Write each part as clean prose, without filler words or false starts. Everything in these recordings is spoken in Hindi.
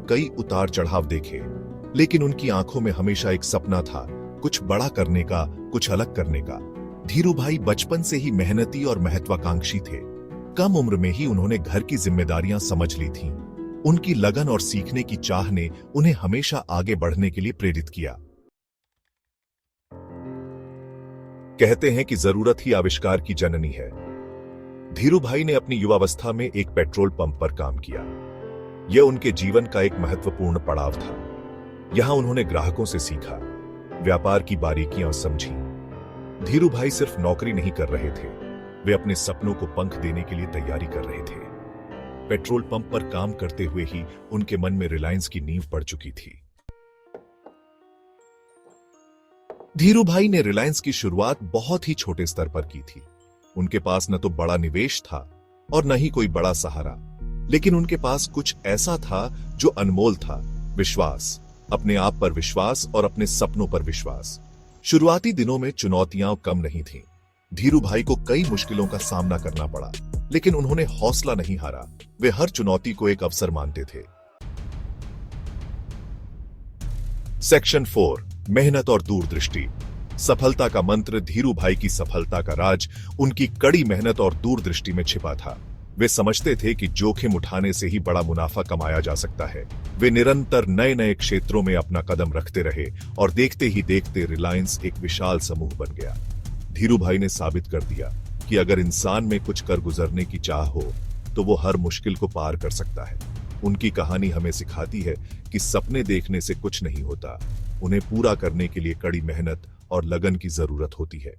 कई उतार चढ़ाव देखे, लेकिन उनकी आंखों में हमेशा एक सपना था, कुछ बड़ा करने का, कुछ अलग करने का। धीरू भाई बचपन से ही मेहनती और महत्वाकांक्षी थे। कम उम्र में ही उन्होंने घर की जिम्मेदारियां समझ ली थीं। उनकी लगन और सीखने की चाह ने उन्हें हमेशा आगे बढ़ने के लिए प्रेरित किया। कहते हैं कि जरूरत ही आविष्कार की जननी है। धीरू भाई ने अपनी युवावस्था में एक पेट्रोल पंप पर काम किया। यह उनके जीवन का एक महत्वपूर्ण पड़ाव था। यहां उन्होंने ग्राहकों से सीखा, व्यापार की बारीकियां समझी। धीरू भाई सिर्फ नौकरी नहीं कर रहे थे, वे अपने सपनों को पंख देने के लिए तैयारी कर रहे थे। पेट्रोल पंप पर काम करते हुए ही उनके मन में रिलायंस की नींव पड़ चुकी थी। धीरू भाई ने रिलायंस की शुरुआत बहुत ही छोटे स्तर पर की थी। उनके पास न तो बड़ा निवेश था और न ही कोई बड़ा सहारा, लेकिन उनके पास कुछ ऐसा था जो अनमोल था, विश्वास, अपने आप पर विश्वास और अपने सपनों पर विश्वास। शुरुआती दिनों में चुनौतियां कम नहीं थीं। धीरू भाई को कई मुश्किलों का सामना करना पड़ा, लेकिन उन्होंने हौसला नहीं हारा। वे हर चुनौती को एक अवसर मानते थे। सेक्शन 4, मेहनत और दूरदृष्टि। सफलता का मंत्र। धीरू भाई की सफलता का राज उनकी कड़ी मेहनत और दूरदृष्टि में छिपा था। वे समझते थे कि जोखिम उठाने से ही बड़ा मुनाफा कमाया जा सकता है। वे निरंतर नए नए क्षेत्रों में अपना कदम रखते रहे और देखते ही देखते रिलायंस एक विशाल समूह बन गया। धीरू भाई ने साबित कर दिया कि अगर इंसान में कुछ कर गुजरने की चाह हो तो वो हर मुश्किल को पार कर सकता है। उनकी कहानी हमें सिखाती है कि सपने देखने से कुछ नहीं होता, उन्हें पूरा करने के लिए कड़ी मेहनत और लगन की जरूरत होती है।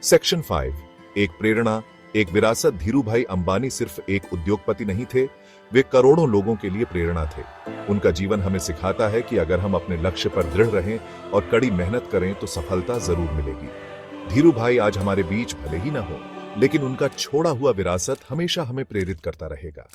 सेक्शन 5, एक प्रेरणा, एक विरासत। धीरू भाई अंबानी सिर्फ एक उद्योगपति नहीं थे, वे करोड़ों लोगों के लिए प्रेरणा थे। उनका जीवन हमें सिखाता है कि अगर हम अपने लक्ष्य पर दृढ़ रहें और कड़ी मेहनत करें तो सफलता जरूर मिलेगी। धीरू भाई आज हमारे बीच भले ही ना हो, लेकिन उनका छोड़ा हुआ विरासत हमेशा हमें प्रेरित करता रहेगा।